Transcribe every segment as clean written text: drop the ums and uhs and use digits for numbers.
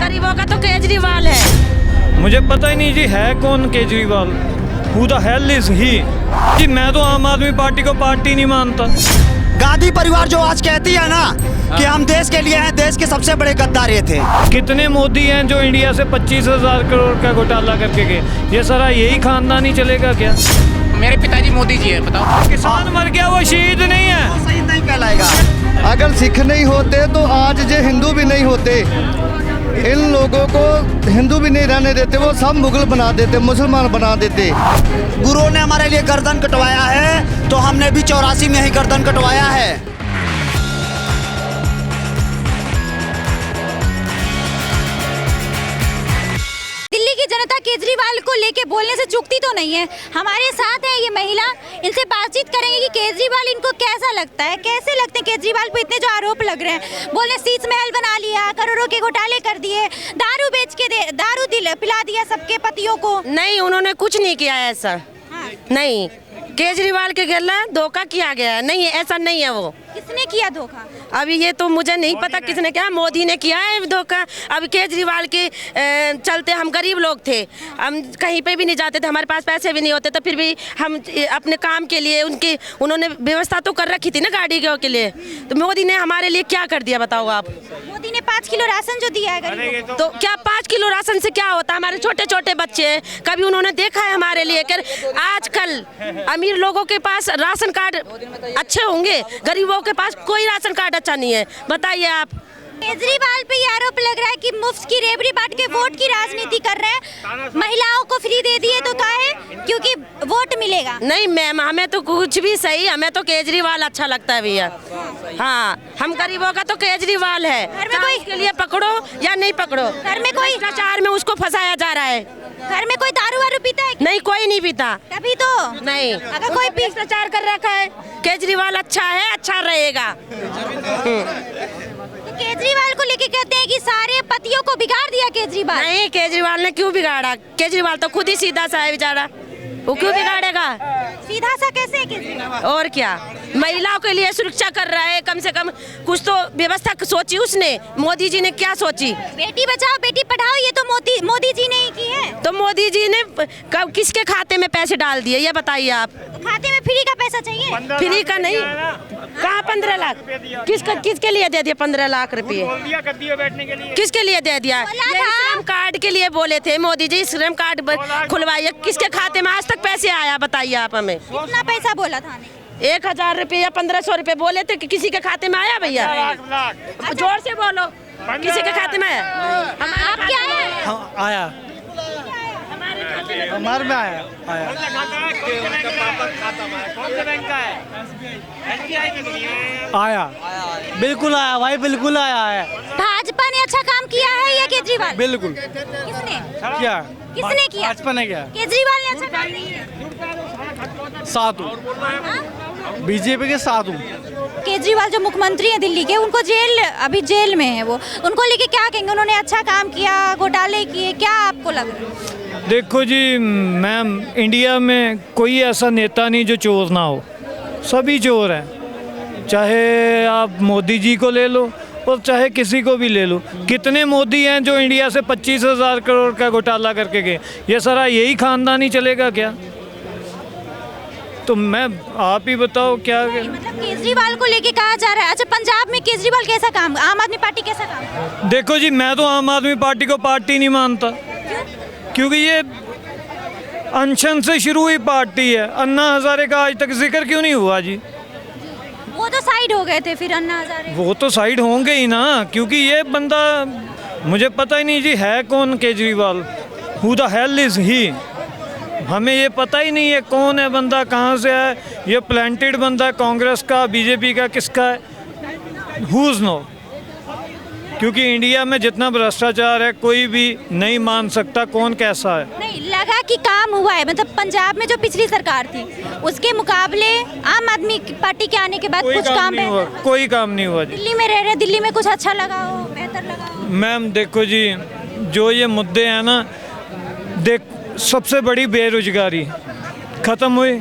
गरीबों का तो केजरीवाल है। मुझे पता ही नहीं जी है कौन Kejriwal. Who the hell is he? जी मैं तो आम आदमी पार्टी को पार्टी नहीं मानता। गांधी परिवार जो आज कहती है ना कि हम देश के लिए हैं, देश के सबसे बड़े गद्दार ये थे। कितने मोदी हैं जो इंडिया से 25,000 करोड़ का घोटाला करके गए? ये सारा यही खानदान ही चलेगा क्या? मेरे पिताजी मोदी जी है, बताओ। किसान मर गया, वो शहीद नहीं है, वो शहीद नहीं कहलाएगा। अगर सिख नहीं होते तो आज जो हिंदू भी नहीं होते। इन लोगों को हिंदू भी नहीं रहने देते, वो सब मुगल बना देते, मुसलमान बना देते। गुरुओं ने हमारे लिए गर्दन कटवाया है तो हमने भी 84 में ही गर्दन कटवाया है। दिल्ली की जनता केजरीवाल को लेके बोलने से चूकती तो नहीं है। हमारे साथ है ये महिला, इनसे बातचीत करेंगे कि केजरीवाल इनको कैसा लगता है, कैसे लगते हैं केजरीवाल पे इतने जो आरोप लग रहे हैं। बोले शीश महल बना लिया, करोड़ों के घोटाले कर दिए, दारू बेच के दारू पिला दिया सबके पतियों को। नहीं, उन्होंने कुछ नहीं किया ऐसा। हाँ। नहीं, केजरीवाल के गला धोखा किया गया। नहीं, ऐसा नहीं है। वो किसने किया धोखा? अभी ये तो मुझे नहीं पता किसने किया। मोदी ने किया है धोखा। अभी केजरीवाल के चलते हम गरीब लोग थे, हम कहीं पे भी नहीं जाते थे, हमारे पास पैसे भी नहीं होते, तो फिर भी हम अपने काम के लिए उन्होंने व्यवस्था तो कर रखी थी ना गाड़ी के लिए। तो मोदी ने हमारे लिए क्या कर दिया बताओ आप? मोदी ने 5 किलो राशन जो दिया है गरीबों को। तो क्या 5 किलो राशन से क्या होता है? हमारे छोटे छोटे बच्चे हैं, कभी उन्होंने देखा है हमारे लिए कर? आजकल अमीर लोगों के पास राशन कार्ड अच्छे होंगे, गरीबों के पास कोई राशन कार्ड अच्छा नहीं है। बताइए आप। केजरीवाल पे ये आरोप लग रहा है कि मुफ्त की रेवड़ी बांट के वोट की राजनीति कर रहे हैं। महिलाओं को फ्री दे दिए तो काहे? क्योंकि वोट मिलेगा। नहीं मैम, हमें तो कुछ भी सही, हमें तो केजरीवाल अच्छा लगता है भैया। हाँ, हम गरीबों का तो केजरीवाल है। घर में कोई के लिए पकड़ो या नहीं पकड़ो, घर में कोई भ्रष्टाचार में उसको फंसाया जा रहा है। घर में कोई दारू वारू पीता है? नहीं, कोई नहीं पीता। तभी तो नहीं, अगर कोई भ्रष्टाचार कर रखा है। केजरीवाल अच्छा है, अच्छा रहेगा। तो केजरीवाल को लेके कहते हैं कि सारे पतियों को बिगाड़ दिया केजरीवाल। नहीं, केजरीवाल ने क्यों बिगाड़ा? केजरीवाल तो खुद ही सीधा सा है बेचारा, वो क्यों बिगाड़ेगा? सीधा सा कैसे है केजरीवाल? और क्या, महिलाओं के लिए सुरक्षा कर रहा है, कम से कम कुछ तो व्यवस्था सोची उसने। मोदी जी ने क्या सोची? बेटी बचाओ बेटी पढ़ाओ, ये तो मोदी जी ने ही की है। तो मोदी जी ने किसके खाते में पैसे डाल दिए ये बताइए आप? तो खाते में फ्री का पैसा चाहिए? फ्री का नहीं, कहाँ 15 लाख? किसके लिए दे दिया 15 लाख रुपये? किसके लिए दे दिया? ये श्रम कार्ड के लिए बोले थे मोदी जी, श्रम कार्ड खुलवाइए। किसके खाते में आज तक पैसे आया बताइए आप हमें? कितना पैसा बोला था? 1000 रुपये या 1500 रुपये बोले थे कि किसी के खाते में आया भैया? जोर से बोलो, किसी के खाते में आया? आप क्या है? आया, हमारे में आया। आया, बिल्कुल आया भाई, बिल्कुल आया है। भाजपा ने अच्छा काम किया है या केजरीवाल? बिल्कुल। किसने क्या? किसने किया? भाजपा ने क्या? केजरीवाल ने अच्छा काम नहीं किया। साथ हूँ, बीजेपी के साथ हूँ। केजरीवाल जो मुख्यमंत्री हैं दिल्ली के, उनको अभी जेल में है वो, उनको लेके क्या कहेंगे? उन्होंने अच्छा काम किया, घोटाले किए, क्या आपको लग रहा है? देखो जी मैम, इंडिया में कोई ऐसा नेता नहीं जो चोर ना हो, सभी चोर हैं। चाहे आप मोदी जी को ले लो और चाहे किसी को भी ले लो। कितने मोदी हैं जो इंडिया से 25,000 करोड़ का घोटाला करके गए? ये सारा यही खानदान ही चलेगा क्या? तो मैं आप ही बताओ क्या? मतलब केजरीवाल को लेके कहा जा रहा है। अच्छा, पंजाब में केजरीवाल कैसा काम, आम आदमी पार्टी कैसा काम? देखो जी मैं तो आम आदमी पार्टी को पार्टी नहीं मानता, क्योंकि ये अनशन से शुरू हुई पार्टी है। अन्ना हजारे का आज तक जिक्र क्यों नहीं हुआ जी? वो तो साइड हो गए थे फिर अन्ना हजारे। वो तो साइड होंगे ही ना, क्योंकि ये बंदा, मुझे पता ही नहीं जी है कौन Kejriwal. Who the hell is he? हमें ये पता ही नहीं है कौन है बंदा, कहाँ से है। ये प्लांटेड बंदा है, कांग्रेस का, बीजेपी का, किसका है? Who's know? क्योंकि इंडिया में जितना भ्रष्टाचार है कोई भी नहीं मान सकता कौन कैसा है। नहीं लगा कि काम हुआ है, मतलब पंजाब में जो पिछली सरकार थी उसके मुकाबले आम आदमी पार्टी के आने के बाद कुछ काम नहीं हुआ, कोई काम नहीं हुआ जी। दिल्ली में रह रहे, दिल्ली में कुछ अच्छा लगा हो, बेहतर लगा हो? मैम देखो जी, जो ये मुद्दे हैं ना, सबसे बड़ी बेरोजगारी ख़त्म हुई,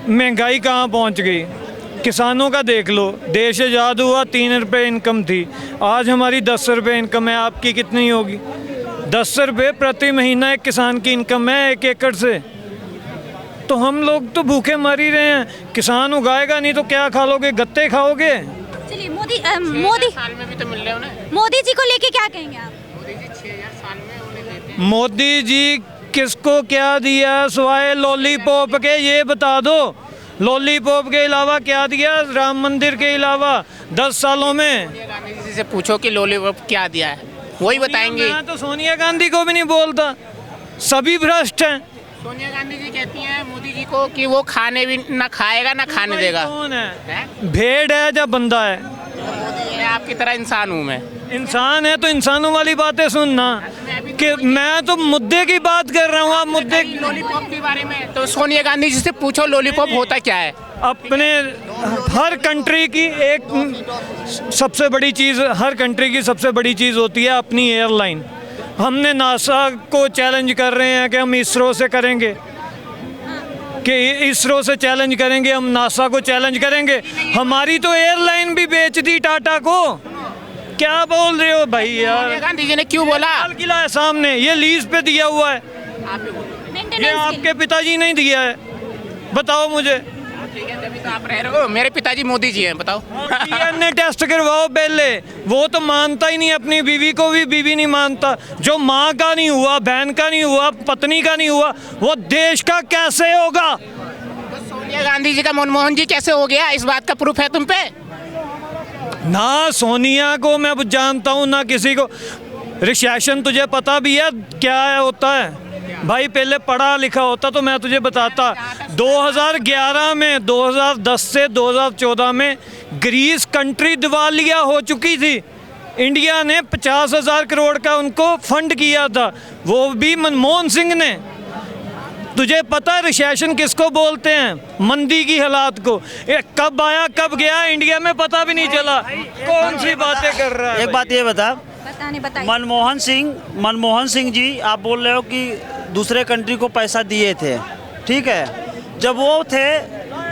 महंगाई कहाँ पहुँच गई, किसानों का देख लो, देश आज़ाद हुआ 3 रुपये इनकम थी, आज हमारी 10 रुपये इनकम है। आपकी कितनी होगी? 10 रुपये प्रति महीना एक किसान की इनकम है 1 एकड़ से। तो हम लोग तो भूखे मर ही रहे हैं। किसान उगाएगा नहीं तो क्या खा लोगे? गत्ते खाओगे? चलिए मोदी साल में भी तो मिल रहे हैं उन्हें। मोदी जी को लेके क्या कहेंगे आप? मोदी जी 6000 साल में उन्हें देते हैं। मोदी जी किसको क्या दिया सिवाय लॉलीपॉप के? ये बता दो, लॉलीपॉप के अलावा क्या दिया? राम मंदिर के अलावा 10 सालों में? सोनिया गांधी जी से पूछो कि लॉलीपॉप क्या दिया है, वही बताएंगे। मैं तो सोनिया गांधी को भी नहीं बोलता, सभी भ्रष्ट हैं। सोनिया गांधी जी कहती हैं मोदी जी को कि वो खाने भी ना खाएगा ना खाने देगा। कौन है? भेड़ है या बंदा है? मोदी है आपकी तरह इंसान हूँ मैं। इंसान है तो इंसानों वाली बातें सुनना, कि मैं तो मुद्दे की बात कर रहा हूँ। आप मुद्दे लॉलीपॉप के बारे में तो सोनिया गांधी जी से पूछो लॉलीपॉप होता क्या है। अपने हर कंट्री की एक सबसे बड़ी चीज़, हर कंट्री की सबसे बड़ी चीज़ होती है अपनी एयरलाइन। हमने नासा को चैलेंज कर रहे हैं कि हम इसरो से करेंगे, कि इसरो से चैलेंज करेंगे, हम नासा को चैलेंज करेंगे। हमारी तो एयरलाइन भी बेच दी टाटा को। क्या बोल रहे हो भाई यार? सोनिया गांधी जी ने क्यों बोला? लाल किला है सामने, ये लीज पे दिया हुआ है, ये आपके पिताजी नहीं दिया है। बताओ मुझे। ठीक है, तभी तो आप रह रहे हो। मेरे पिताजी मोदी जी हैं, बताओ। डीएनए टेस्ट करवाओ पहले। वो तो मानता ही नहीं, अपनी बीवी को भी बीवी नहीं मानता। जो माँ का नहीं हुआ, बहन का नहीं हुआ, पत्नी का नहीं हुआ, वो देश का कैसे होगा? तो सोनिया गांधी जी का मनमोहन जी कैसे हो गया? इस बात का प्रूफ है तुम पे? ना सोनिया को मैं जानता हूँ ना किसी को। रिसेशन तुझे पता भी है क्या है होता है? भाई पहले पढ़ा लिखा होता तो मैं तुझे बताता। 2011 में, 2010 से 2014 में ग्रीस कंट्री दिवालिया हो चुकी थी। इंडिया ने 50,000 करोड़ का उनको फंड किया था, वो भी मनमोहन सिंह ने। तुझे पता है रिसेशन किसको बोलते हैं? मंदी की हालात को। ये कब आया कब गया इंडिया में पता भी नहीं चला। कौन सी बातें कर रहा है? एक बात ये बता, बताइए। मनमोहन सिंह जी, आप बोल रहे हो कि दूसरे कंट्री को पैसा दिए थे, ठीक है। जब वो थे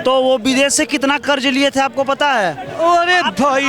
तो वो विदेश से कितना कर्ज लिए थे आपको पता है? अरे भाई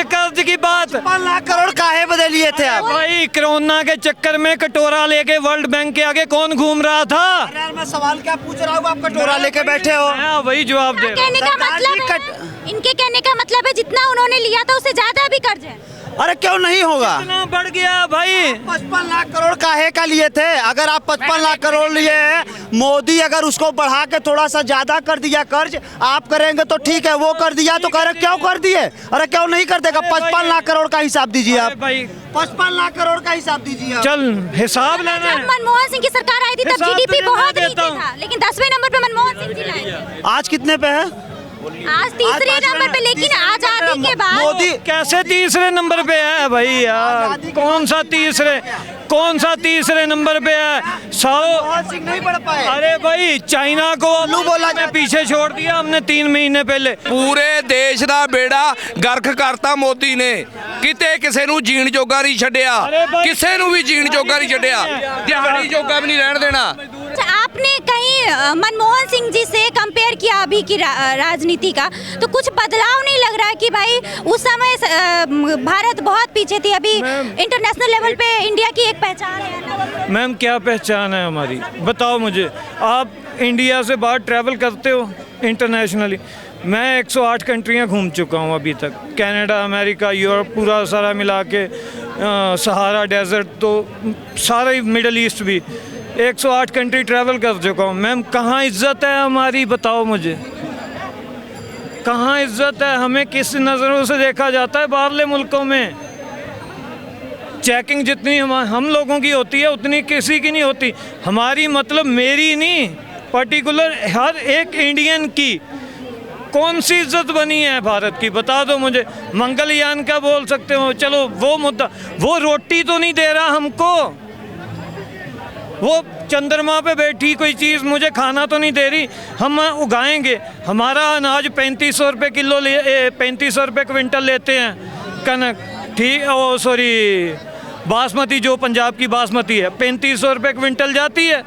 कर्ज की बात। 5 लाख करोड़ काहे बदे लिए थे आप? भाई कोरोना के चक्कर में कटोरा लेके वर्ल्ड बैंक के आगे कौन घूम रहा था? यार मैं सवाल क्या पूछ रहा हूँ, आप कटोरा लेके बैठे हो। मैं वही जवाब दे रहा हूं। कहने का मतलब है, इनके कहने का मतलब है जितना उन्होंने लिया था उससे ज्यादा भी कर्ज है। अरे क्यों नहीं होगा? इतना बढ़ गया भाई। 55 लाख करोड़ काहे का लिए थे? अगर आप 55 लाख करोड़ लिए हैं, मोदी अगर उसको बढ़ा के थोड़ा सा ज्यादा कर दिया कर्ज, आप करेंगे तो ठीक है। वो कर दिया तो कह रहे क्यों कर दिए? अरे क्यों नहीं कर देगा? 55 लाख करोड़ का हिसाब दीजिए आप। भाई 55 लाख करोड़ का हिसाब दीजिए आप। चल हिसाब लेना जब है। मनमोहन सिंह की सरकार आई थी तब हिसाब जीडीपी तुझे मैं बहुत देता नीचे हूं। था, लेकिन 10वें नंबर पे मनमोहन सिंह जी लाए थे। आज कितने पे है? आज तीसरे नंबर पे, लेकिन आजादी के बाद मोदी कैसे तीसरे नंबर पे है भाई यार? कौन सा तीसरे नंबर पे है? मनमोहन सिंह नहीं बढ़ पाए। अरे भाई चाइना को बोला में पीछे छोड़ दिया हमने 3 महीने पहले। ਪੂਰੇ ਦੇਸ਼ ਦਾ ਬੇੜਾ ਗਰਕ ਕਰਤਾ ਮੋਦੀ ਨੇ। ਕਿਤੇ ਕਿਸੇ ਨੂੰ ਜੀਣ ਜੋਗਾ ਨਹੀਂ ਛੱਡਿਆ, ਕਿਸੇ ਨੂੰ ਵੀ ਜੀਣ ਜੋਗਾ ਨਹੀਂ ਛੱਡਿਆ, ਦਿਹਾੜੀ ਜੋਗਾ ਵੀ ਨਹੀਂ ਰਹਿਣ ਦੇਣਾ। अच्छा, आपने कहीं मनमोहन सिंह जी से कंपेयर किया अभी की राजनीति का, तो कुछ बदलाव नहीं लग रहा है कि भाई उस समय भारत बहुत पीछे थी, अभी इंटरनेशनल लेवल पे इंडिया की एक पहचान है। मैम क्या पहचान है हमारी? बताओ मुझे। आप इंडिया से बाहर ट्रैवल करते हो इंटरनेशनली? मैं 108 कंट्रियाँ घूम चुका हूँ अभी तक। कनाडा, अमेरिका, यूरोप, पूरा सारा मिला के, सहारा डेजर्ट, तो सारा ही मिडल ईस्ट भी 108 कंट्री ट्रैवल कर चुका हूँ। मैम कहाँ इज्जत है हमारी? बताओ मुझे, कहाँ इज्जत है? हमें किस नज़रों से देखा जाता है बाहरले मुल्कों में? चेकिंग जितनी हम लोगों की होती है उतनी किसी की नहीं होती। हमारी मतलब मेरी नहीं, पर्टिकुलर हर एक इंडियन की। कौन सी इज्जत बनी है भारत की? बता दो मुझे। मंगलयान का बोल सकते हो, चलो वो मुद्दा। वो रोटी तो नहीं दे रहा हमको, वो चंद्रमा पे बैठी कोई चीज़ मुझे खाना तो नहीं दे रही। हम उगाएंगे, हमारा अनाज 3500 रुपये किलो 3500 रुपये क्विंटल लेते हैं कनक, ठीक। ओ सॉरी, बासमती, जो पंजाब की बासमती है 3500 रुपये क्विंटल जाती है।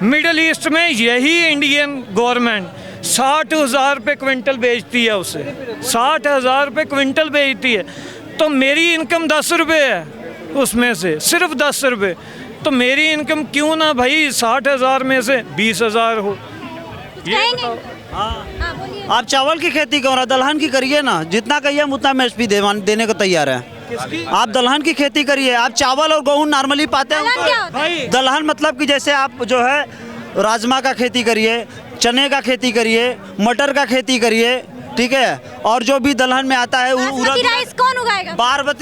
मिडल ईस्ट में यही इंडियन गवर्नमेंट 60,000 रुपये क्विंटल बेचती है उसे, 60,000 रुपये क्विंटल बेचती है। तो मेरी इनकम 10 रुपये है उसमें से, सिर्फ 10 रुपये। तो मेरी इनकम क्यों ना भाई 60,000 में से 20,000 हो। ये बताओ। आप चावल की खेती करो, दलहन की करिए ना, जितना कहिए हम उतना एमएसपी देने को तैयार है। आप दलहन की खेती करिए। आप चावल और गेहूं नॉर्मली पाते हैं। भाई दलहन मतलब कि जैसे आप जो है राजमा का खेती करिए, चने का खेती करिए, मटर का खेती करिए, ठीक है। और जो भी दलहन में आता है बासमती राइस कौन उगाएगा?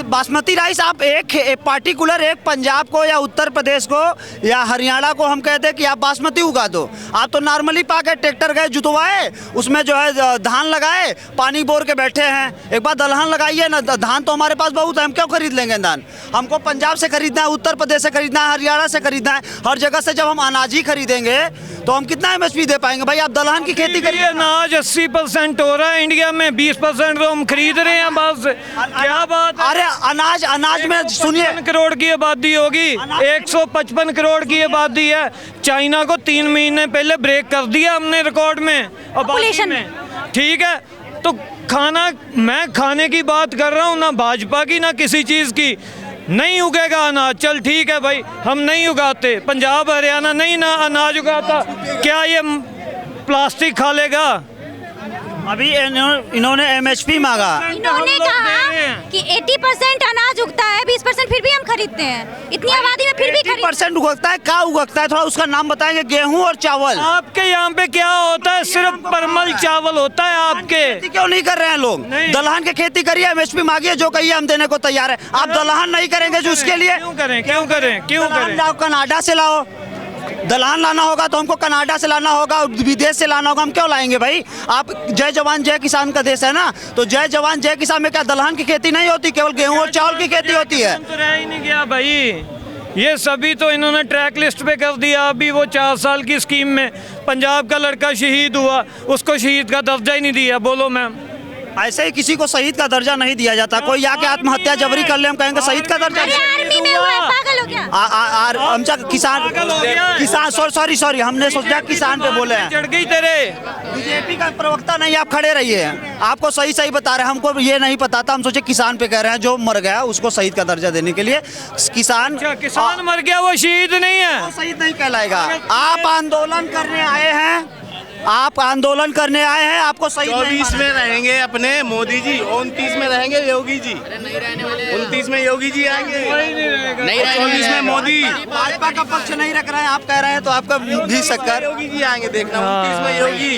बासमती राइस आप एक पार्टिकुलर एक पंजाब को या उत्तर प्रदेश को या हरियाणा को हम कहते हैं कि आप बासमती उगा दो। आप तो नॉर्मली पाके ट्रैक्टर गए, जुतवाए, उसमें जो है धान लगाए, पानी बोर के बैठे हैं। एक बार दलहन लगाइए ना, धान तो हमारे पास बहुत है, हम क्यों खरीद लेंगे धान? हमको पंजाब से खरीदना है, उत्तर प्रदेश से खरीदना है, हरियाणा से खरीदना है, हर जगह से जब हम अनाज ही खरीदेंगे तो हम कितना एमएसपी दे पाएंगे? भाई आप दलहन की खेती करिए। अनाज 80% हो रहा है इंडिया में, 20% तो हम खरीद रहे हैं बाहर से। क्या बात है? अरे अनाज में सुनिए, 1 करोड़ की आबादी होगी, 155 करोड़ की आबादी है। चाइना को 3 महीने पहले ब्रेक कर दिया हमने रिकॉर्ड में आबादी में, ठीक है। तो मैं खाने की बात कर रहा हूँ, ना भाजपा की ना किसी चीज़ की। नहीं उगेगा अनाज, चल ठीक है भाई, हम नहीं उगाते, पंजाब हरियाणा नहीं ना अनाज उगाता, क्या ये प्लास्टिक खा लेगा? अभी इन्होंने एमएसपी मांगा। इन्होंने कहा कि 80% अनाज उगता है, 20% फिर भी हम खरीदते हैं। इतनी आबादी में फिर भी 80% उगता है। क्या उगता है? थोड़ा उसका नाम बताएंगे। गेहूं और चावल। आपके यहाँ पे क्या होता है? सिर्फ परमल चावल होता है आपके। खेती क्यों नहीं कर रहे हैं लोग? दलहन की खेती करिए, एमएसपी मांगिए, जो कहिए हम देने को तैयार है। आप दलहन नहीं करेंगे जो उसके लिए क्यों करें? लाओ, कनाडा से लाओ। दलहन लाना होगा तो हमको कनाडा से लाना होगा, विदेश से लाना होगा, हम क्यों लाएंगे भाई? आप जय जवान जय किसान का देश है ना, तो जय जवान जय किसान में क्या दलहन की खेती नहीं होती? केवल गेहूं और चावल की खेती होती है। तो रह ही नहीं गया भाई, ये सभी तो इन्होंने ट्रैक लिस्ट पे कर दिया। अभी वो 4 साल की स्कीम में पंजाब का लड़का शहीद हुआ, उसको शहीद का दर्जा ही नहीं दिया। बोलो मैम, ऐसे ही किसी को शहीद का दर्जा नहीं दिया जाता। कोई आके आत्महत्या जबरी कर ले, हम कहेंगे शहीद का दर्जा। आर्मी में हुआ है, पागल हो गया। हम किसान सॉरी हमने सोचा किसान पे बोले हैं। चढ़ गई तेरे। बीजेपी का प्रवक्ता नहीं, आप खड़े रहिए। आपको सही बता रहे हैं, हमको ये नहीं पता था, हम सोचे किसान पे कह रहे हैं, जो मर गया उसको शहीद का दर्जा देने के लिए। किसान मर गया, वो शहीद नहीं है, वो शहीद नहीं कहलाएगा। आप आंदोलन करने आए हैं, आपको सही 24 में रहेंगे अपने मोदी जी, 29 में रहेंगे योगी जी, 29 में योगी जी आएंगे, 24 में मोदी। भाजपा का पक्ष नहीं रख रहे हैं, आप कह रहे हैं तो आपका भी शक्कर। योगी जी आएंगे, देखना 29 में योगी।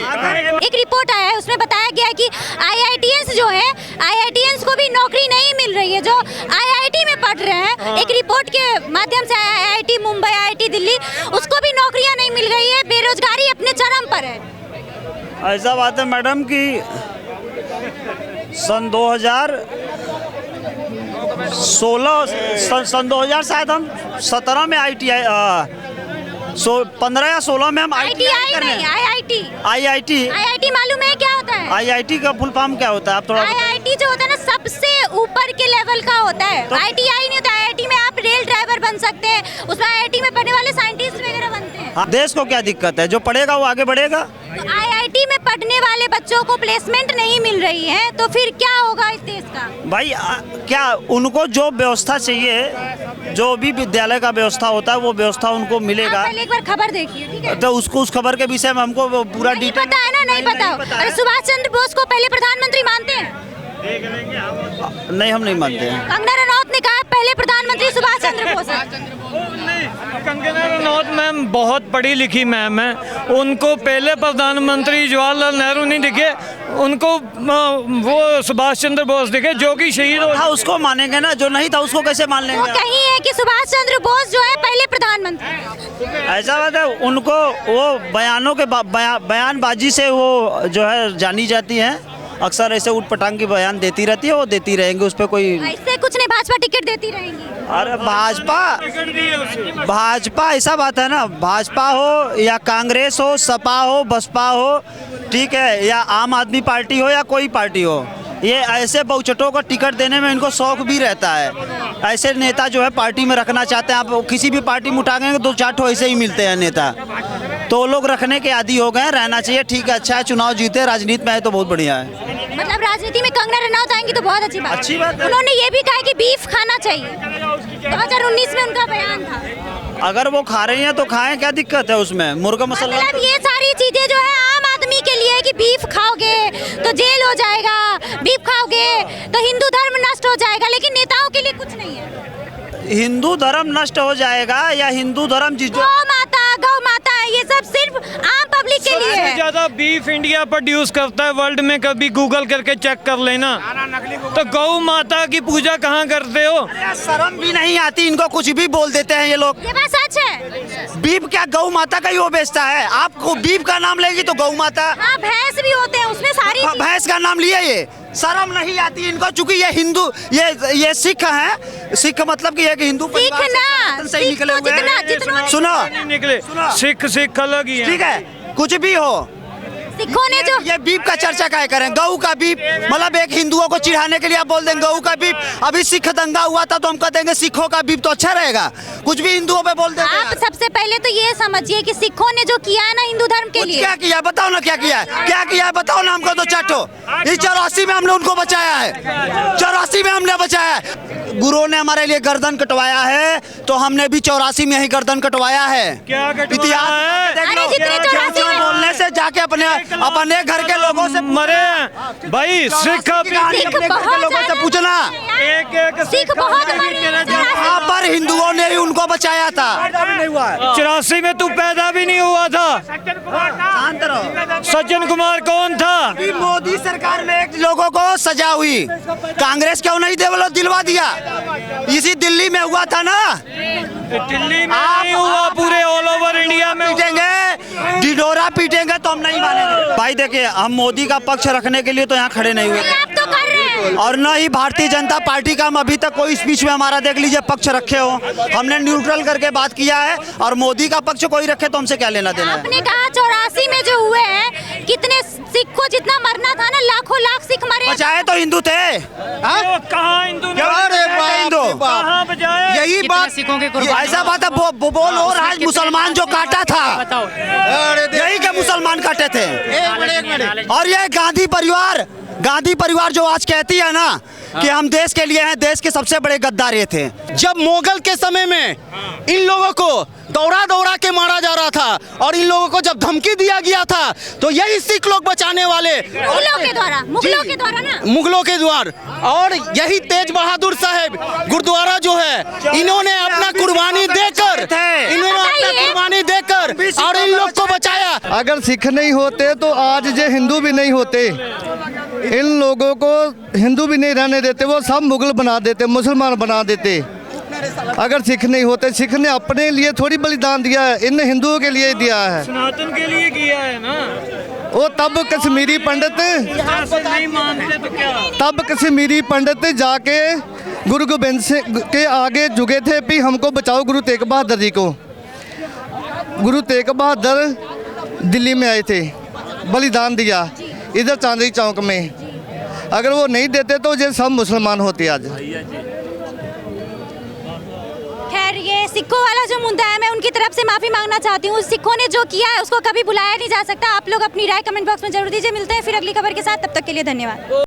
एक रिपोर्ट आया है, उसमें बताया गया है कि IITians जो है, IITians को भी नौकरी नहीं मिल रही है, जो IIT में पढ़ रहे हैं। एक रिपोर्ट के माध्यम से IIT मुंबई, IIT दिल्ली, उसको भी नौकरियां नहीं मिल रही है, बेरोजगारी अपने चरम पर है। ऐसा बात है मैडम कि सन 2016 शायद हम 17 में ITI 15 या 16 में हम ITI नहीं, IIT मालूम है क्या होता है? IIT का फुल फॉर्म क्या होता है? आप थोड़ा IIT जो होता है ना, सबसे ऊपर के लेवल का होता है। ITI नहीं होता। IIT में आप रेल ड्राइवर बन सकते हैं, उसमें IIT में पढ़ने वाले साइंटिस्ट वगैरह बनते हैं। देश को क्या दिक्कत है? जो पढ़ेगा वो आगे बढ़ेगा। तो IIT में पढ़ने वाले बच्चों को प्लेसमेंट नहीं मिल रही है, तो फिर क्या होगा इस देश का? भाई क्या उनको जो व्यवस्था चाहिए, जो भी विद्यालय का व्यवस्था होता है वो व्यवस्था उनको मिलेगा। पहले एक बार खबर देखिए, ठीक है? तो उस खबर के विषय में हमको पूरा नहीं पता है ना, नहीं पता। अरे सुभाष चंद्र बोस को पहले प्रधानमंत्री मानते हैं? नहीं, हम नहीं मानते हैं। कंगना रनौत ने कहा पहले प्रधानमंत्री सुभाष चंद्र बोस है। कंगना रनौत मैम बहुत पढ़ी लिखी मैम है, उनको पहले प्रधानमंत्री जवाहरलाल नेहरू नहीं दिखे, उनको वो सुभाष चंद्र बोस दिखे, जो कि शहीद हो। उसको मानेंगे ना, जो नहीं था उसको कैसे मान लेंगे? वो कही है कि सुभाष चंद्र बोस जो है पहले प्रधानमंत्री। ऐसा बात है, उनको वो बयानों के बयानबाजी से वो जो है जानी जाती हैं। अक्सर ऐसे उठपटांग की बयान देती रहती है, वो देती रहेंगी, उस पर कोई ऐसे कुछ नहीं, भाजपा टिकट देती रहेंगी। अरे भाजपा ऐसा बात है ना, भाजपा हो या कांग्रेस हो, सपा हो, बसपा हो, ठीक है, या आम आदमी पार्टी हो या कोई पार्टी हो, ये ऐसे बहुचटों को टिकट देने में इनको शौक भी रहता है। ऐसे नेता जो है पार्टी में रखना चाहते हैं। आप किसी भी पार्टी में उठाएंगे तो 4 ठो ऐसे ही मिलते हैं नेता। तो वो लोग रखने के आदी हो गए हैं, रहना चाहिए, ठीक है, अच्छा है, चुनाव जीते, राजनीति में है तो बहुत बढ़िया है। मतलब राजनीति में कंगना रनौत आएंगी तो बहुत अच्छी बात है। अच्छी बात है। उन्होंने ये भी कहा कि बीफ खाना चाहिए, 2019 में उनका बयान था। अगर वो खा रही हैं तो खाएं, क्या दिक्कत है उसमें, मुर्गा मसाला। मतलब ये सारी चीजें जो है आम आदमी के लिए है कि बीफ खाओगे तो जेल हो जाएगा, बीफ खाओगे तो हिंदू धर्म नष्ट हो जाएगा, लेकिन नेताओं के लिए कुछ नहीं है। हिंदू धर्म नष्ट हो जाएगा या हिंदू धर्म गौ माता ये सब सिर्फ आम पब्लिक के लिए सबसे है। ज्यादा बीफ इंडिया प्रोड्यूस करता है वर्ल्ड में, कभी गूगल करके चेक कर लेना। तो गौ माता की पूजा कहाँ करते हो? शर्म भी नहीं आती इनको, कुछ भी बोल देते हैं ये लोग। ये बात सच है। बीफ क्या गौ माता का ही वो बेचता है, आपको बीफ का नाम लेगी तो गौ माता। हाँ, भैंस भी होते हैं उसमें सारी भैंस का नाम लिया, ये शर्म नहीं आती इनको, चूंकि ये हिंदू, ये सिख हैं। सिख मतलब कि एक हिंदू परिवार से सनातन से ही निकले हुए हैं। सुनो, नहीं निकले, सिख अलग ही है। ठीक है, कुछ भी हो, सिखों ने जो ये बीफ का चर्चा क्या करें, गऊ का बीफ, मतलब एक हिंदुओं को चिढ़ाने के लिए आप बोल देंगे गऊ का बीफ। अभी सिख दंगा हुआ था तो हम कह देंगे सिखों का बीफ तो अच्छा रहेगा, कुछ भी हिंदुओं पे बोल देंगे। आप सबसे पहले तो ये समझिए कि सिखों ने जो किया है ना हिंदू धर्म के लिए, क्या किया बताओ ना, क्या किया है, क्या किया है बताओ ना हमको तो चाटो। इस 84 में हमने उनको बचाया है, 84 में हमने बचाया है। गुरुओं ने हमारे लिए गर्दन कटवाया है तो हमने भी 84 में ही गर्दन कटवाया है। क्या कटवाया इतिहास है? देख लो, अरे जितने 84 में बोलने से जाके अपने घर के लोगों से मरे भाई, सिख लोगों से पूछना। एक सिख बहुत यहाँ पर हिंदुओं ने ही उनको बचाया था। 84 में तू पैदा भी नहीं हुआ था। शांत रहो। सज्जन कुमार कौन था? मोदी सरकार में एक लोगों को सजा हुई, कांग्रेस क्यों नहीं दिलवा दिया? इसी दिल्ली में हुआ था ना, दिल्ली में नहीं हुआ, पूरे ऑल ओवर इंडिया में। पीटेंगे, ढिढोरा पीटेंगे तो हम नहीं मानेंगे। भाई देखिए, हम मोदी का पक्ष रखने के लिए तो यहाँ खड़े नहीं हुए आप तो कर रहे हैं। और न ही भारतीय जनता पार्टी का हम अभी तक कोई स्पीच में हमारा देख लीजिए पक्ष रखे हो। हमने न्यूट्रल करके बात किया है, और मोदी का पक्ष कोई रखे तो हमसे क्या लेना देना है। आपने कहा 84 में जो हुए हैं, कितने सिख को जितना मरना था ना, लाखों लाख सिख मरे। बचाए तो हिंदू थे, कहाँ हिंदू ने? हिंदू कहाँ बचाए? यही बात, ऐसा बात है, बोल और आज मुसलमान जो काटा था, यही के मुसलमान काटे थे। और ये गांधी परिवार जो आज कहती है ना कि हम देश के लिए हैं, देश के सबसे बड़े गद्दार ये थे। जब मुगल के समय में इन लोगों को दौड़ा के मारा जा रहा था, और इन लोगों को जब धमकी दिया गया था तो यही सिख लोग बचाने वाले, मुगलों के द्वारा ना, मुगलों के द्वार। और यही तेज बहादुर साहब गुरुद्वारा जो है, इन्होंने अपना कुर्बानी देकर और इन लोग को बचाया। अगर सिख नहीं होते तो आज ये हिंदू भी नहीं होते। इन लोगों को हिंदू भी नहीं रहने देते, वो सब मुगल बना देते, मुसलमान बना देते। अगर सिख नहीं होते, सिख ने अपने लिए थोड़ी बलिदान दिया है, इन हिंदुओं के लिए दिया है, सनातन के लिए किया है ना। वो तब कश्मीरी पंडित नहीं मानते तो क्या? तब कश्मीरी पंडित जाके गुरु गोबिंद सिंह के आगे झुके थे कि हमको बचाओ, गुरु तेग बहादुर जी को। गुरु तेग बहादुर दिल्ली में आए थे, बलिदान दिया इधर चांदनी चौक में। अगर वो नहीं देते तो ये सब मुसलमान होते आज। खैर, ये सिखों वाला जो मुद्दा है, मैं उनकी तरफ से माफी मांगना चाहती हूँ। सिखों ने जो किया है उसको कभी बुलाया नहीं जा सकता। आप लोग अपनी राय कमेंट बॉक्स में जरूर दीजिए। मिलते हैं फिर अगली खबर के साथ, तब तक के लिए धन्यवाद।